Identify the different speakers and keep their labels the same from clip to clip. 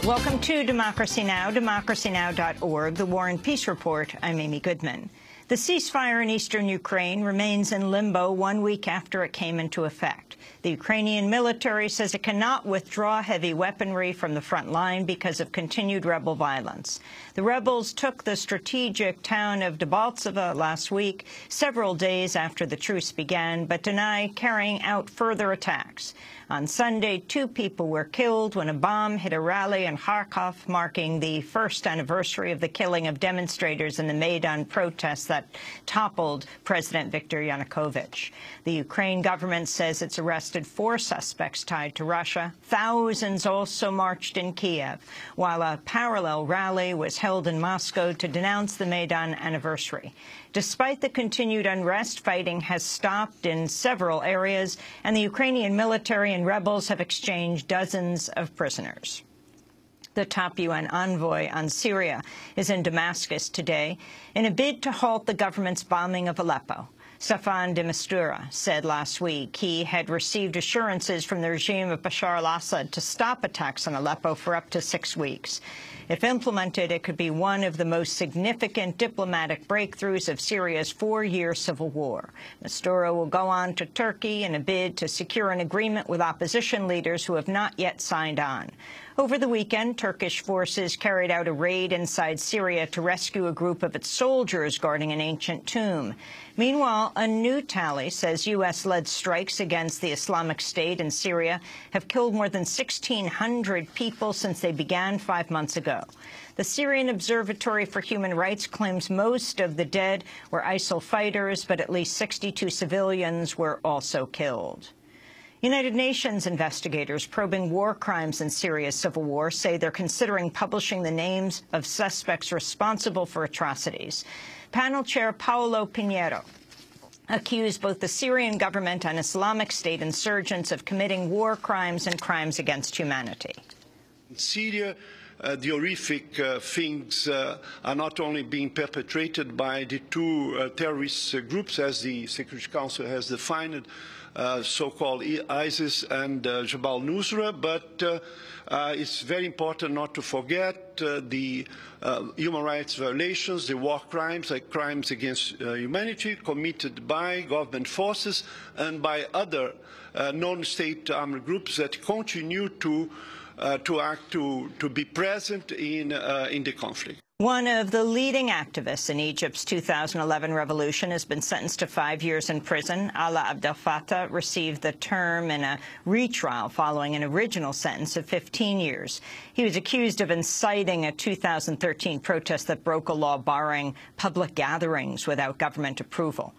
Speaker 1: Welcome to Democracy Now!, democracynow.org, the War and Peace Report. I'm Amy Goodman. The ceasefire in eastern Ukraine remains in limbo 1 week after it came into effect. The Ukrainian military says it cannot withdraw heavy weaponry from the front line because of continued rebel violence. The rebels took the strategic town of Debaltseve last week, several days after the truce began, but deny carrying out further attacks. On Sunday, 2 people were killed when a bomb hit a rally in Kharkov, marking the first anniversary of the killing of demonstrators in the Maidan protests that toppled President Viktor Yanukovych. The Ukraine government says it's arrested 4 suspects tied to Russia. Thousands also marched in Kiev, while a parallel rally was held in Moscow to denounce the Maidan anniversary. Despite the continued unrest, fighting has stopped in several areas, and the Ukrainian military and rebels have exchanged dozens of prisoners. The top UN envoy on Syria is in Damascus today in a bid to halt the government's bombing of Aleppo. Staffan de Mistura said last week he had received assurances from the regime of Bashar al-Assad to stop attacks on Aleppo for up to 6 weeks. If implemented, it could be one of the most significant diplomatic breakthroughs of Syria's 4-year civil war. Mistura will go on to Turkey in a bid to secure an agreement with opposition leaders who have not yet signed on. Over the weekend, Turkish forces carried out a raid inside Syria to rescue a group of its soldiers guarding an ancient tomb. Meanwhile, a new tally says U.S.-led strikes against the Islamic State in Syria have killed more than 1,600 people since they began 5 months ago. The Syrian Observatory for Human Rights claims most of the dead were ISIL fighters, but at least 62 civilians were also killed. United Nations investigators probing war crimes in Syria's civil war say they're considering publishing the names of suspects responsible for atrocities. Panel chair Paolo Pinheiro accused both the Syrian government and Islamic State insurgents of committing war crimes and crimes against humanity.
Speaker 2: In Syria, the horrific things are not only being perpetrated by the 2 terrorist groups, as the Security Council has defined, so-called ISIS and Jabal Nusra, but it's very important not to forget the human rights violations, the war crimes, like crimes against humanity committed by government forces and by other non-state armed groups that continue to be present in the conflict.
Speaker 1: One of the leading activists in Egypt's 2011 revolution has been sentenced to 5 years in prison. Alaa Abdel Fattah received the term in a retrial following an original sentence of 15 years. He was accused of inciting a 2013 protest that broke a law barring public gatherings without government approval.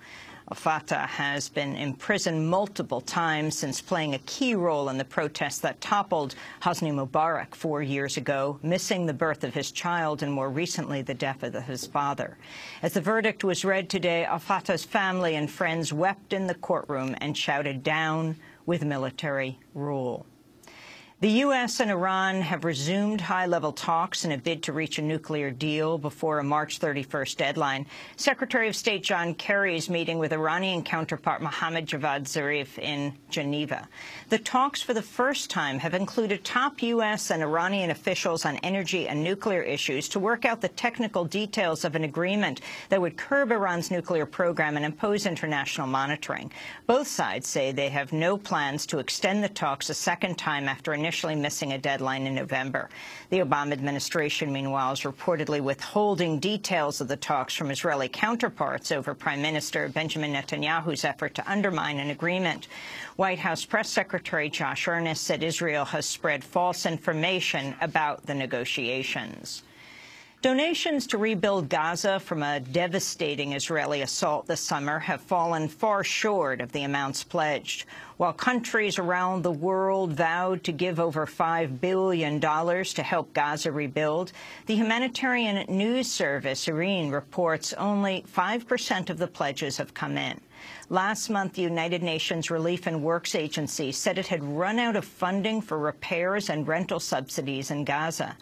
Speaker 1: Fattah has been imprisoned multiple times since playing a key role in the protests that toppled Hosni Mubarak 4 years ago, missing the birth of his child and more recently the death of his father. As the verdict was read today, Fattah's family and friends wept in the courtroom and shouted down with military rule. The U.S. and Iran have resumed high-level talks in a bid to reach a nuclear deal before a March 31st deadline. Secretary of State John Kerry is meeting with Iranian counterpart Mohammad Javad Zarif in Geneva. The talks for the first time have included top U.S. and Iranian officials on energy and nuclear issues to work out the technical details of an agreement that would curb Iran's nuclear program and impose international monitoring. Both sides say they have no plans to extend the talks a second time after initially missing a deadline in November. The Obama administration, meanwhile, is reportedly withholding details of the talks from Israeli counterparts over Prime Minister Benjamin Netanyahu's effort to undermine an agreement. White House Press Secretary Josh Earnest said Israel has spread false information about the negotiations. Donations to rebuild Gaza from a devastating Israeli assault this summer have fallen far short of the amounts pledged. While countries around the world vowed to give over $5 billion to help Gaza rebuild, the humanitarian news service IRIN reports only 5% of the pledges have come in. Last month, the United Nations Relief and Works Agency said it had run out of funding for repairs and rental subsidies in Gaza.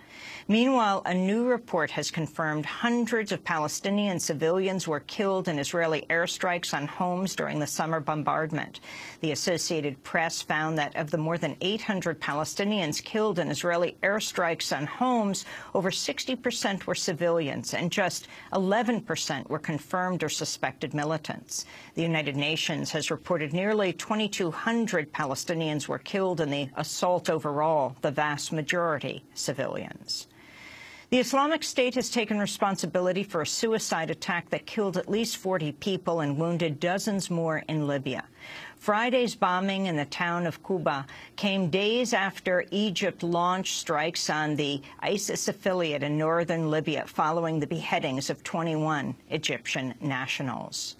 Speaker 1: Meanwhile, a new report has confirmed hundreds of Palestinian civilians were killed in Israeli airstrikes on homes during the summer bombardment. The Associated Press found that of the more than 800 Palestinians killed in Israeli airstrikes on homes, over 60% were civilians, and just 11% were confirmed or suspected militants. The United Nations has reported nearly 2,200 Palestinians were killed in the assault overall, the vast majority civilians. The Islamic State has taken responsibility for a suicide attack that killed at least 40 people and wounded dozens more in Libya. Friday's bombing in the town of Quba came days after Egypt launched strikes on the ISIS affiliate in northern Libya following the beheadings of 21 Egyptian nationals.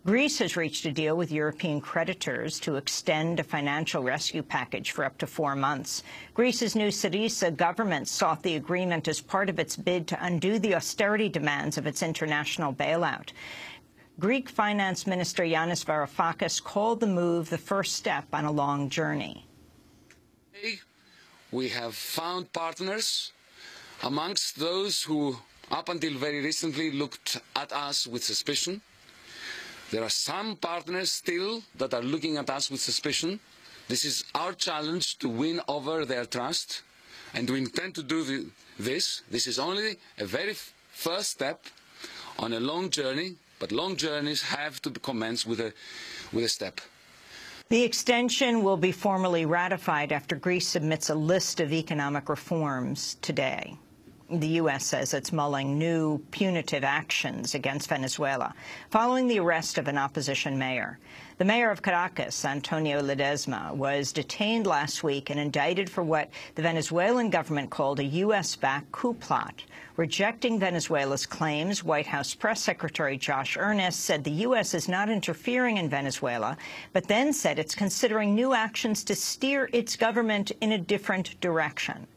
Speaker 1: Greece has reached a deal with European creditors to extend a financial rescue package for up to 4 months. Greece's new Syriza government sought the agreement as part of its bid to undo the austerity demands of its international bailout. Greek Finance Minister Yanis Varoufakis called the move the first step on a long journey.
Speaker 3: We have found partners amongst those who, up until very recently, looked at us with suspicion. There are some partners still that are looking at us with suspicion. This is our challenge to win over their trust, and we intend to do this. This is only a very first step on a long journey, but long journeys have to commence with a step.
Speaker 1: The extension will be formally ratified after Greece submits a list of economic reforms today. The U.S. says it's mulling new punitive actions against Venezuela following the arrest of an opposition mayor. The mayor of Caracas, Antonio Ledesma, was detained last week and indicted for what the Venezuelan government called a U.S.-backed coup plot. Rejecting Venezuela's claims, White House Press Secretary Josh Earnest said the U.S. is not interfering in Venezuela, but then said it's considering new actions to steer its government in a different direction.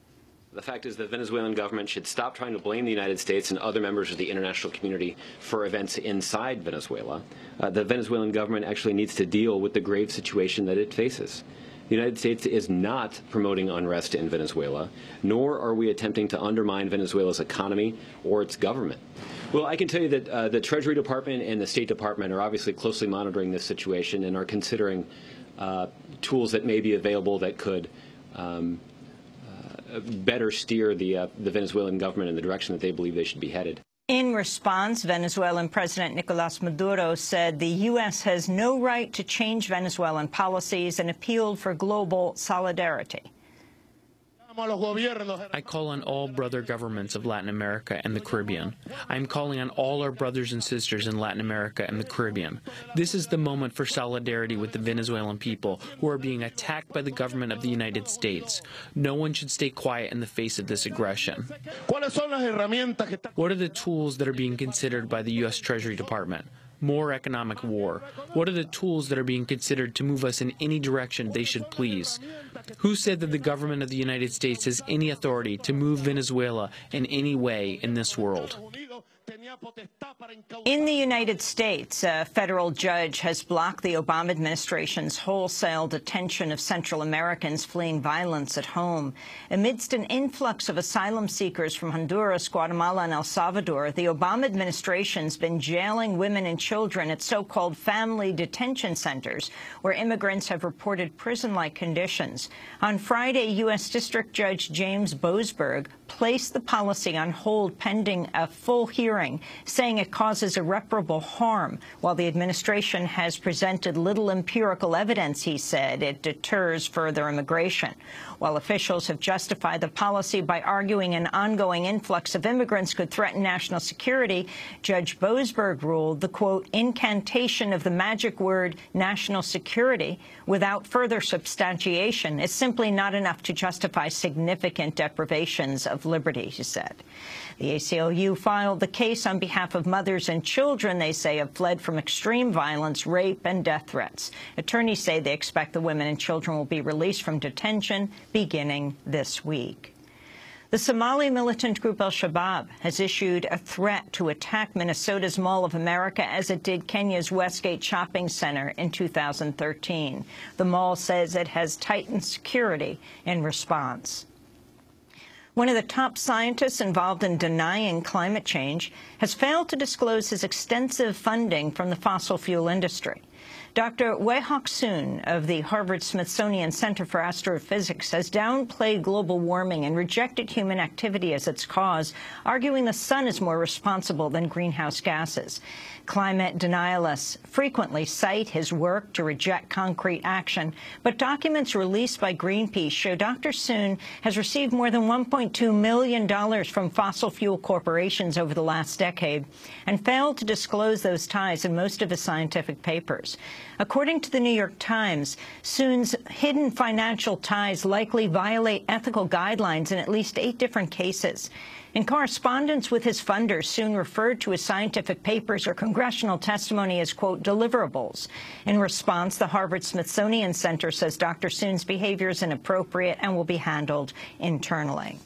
Speaker 4: The fact is the Venezuelan government should stop trying to blame the United States and other members of the international community for events inside Venezuela. The Venezuelan government actually needs to deal with the grave situation that it faces. The United States is not promoting unrest in Venezuela, nor are we attempting to undermine Venezuela's economy or its government. Well, I can tell you that the Treasury Department and the State Department are obviously closely monitoring this situation and are considering tools that may be available that could better steer the Venezuelan government in the direction that they believe they should be headed.
Speaker 1: In response, Venezuelan President Nicolas Maduro said the U.S. has no right to change Venezuelan policies and appealed for global solidarity.
Speaker 5: I call on all brother governments of Latin America and the Caribbean. I am calling on all our brothers and sisters in Latin America and the Caribbean. This is the moment for solidarity with the Venezuelan people who are being attacked by the government of the United States. No one should stay quiet in the face of this aggression. What are the tools that are being considered by the U.S. Treasury Department? More economic war. What are the tools that are being considered to move us in any direction they should please? Who said that the government of the United States has any authority to move Venezuela in any way in this world?
Speaker 1: In the United States, a federal judge has blocked the Obama administration's wholesale detention of Central Americans fleeing violence at home. Amidst an influx of asylum seekers from Honduras, Guatemala, and El Salvador, the Obama administration's been jailing women and children at so-called family detention centers, where immigrants have reported prison-like conditions. On Friday, U.S. District Judge James Boasberg placed the policy on hold pending a full hearing, saying it causes irreparable harm. While the administration has presented little empirical evidence, he said, it deters further immigration. While officials have justified the policy by arguing an ongoing influx of immigrants could threaten national security, Judge Boasberg ruled the, quote, incantation of the magic word national security without further substantiation is simply not enough to justify significant deprivations of liberty, he said. The ACLU filed the case on behalf of mothers and children they say have fled from extreme violence, rape, and death threats. Attorneys say they expect the women and children will be released from detention beginning this week. The Somali militant group Al-Shabaab has issued a threat to attack Minnesota's Mall of America as it did Kenya's Westgate shopping center in 2013. The mall says it has tightened security in response. One of the top scientists involved in denying climate change has failed to disclose his extensive funding from the fossil fuel industry. Dr. Wei-Hok Soon of the Harvard-Smithsonian Center for Astrophysics has downplayed global warming and rejected human activity as its cause, arguing the sun is more responsible than greenhouse gases. Climate denialists frequently cite his work to reject concrete action, but documents released by Greenpeace show Dr. Soon has received more than $1.2 million from fossil fuel corporations over the last decade and failed to disclose those ties in most of his scientific papers. According to the New York Times, Soon's hidden financial ties likely violate ethical guidelines in at least 8 different cases. In correspondence with his funders, Soon referred to his scientific papers or congressional testimony as, quote, deliverables. In response, the Harvard-Smithsonian Center says Dr. Soon's behavior is inappropriate and will be handled internally.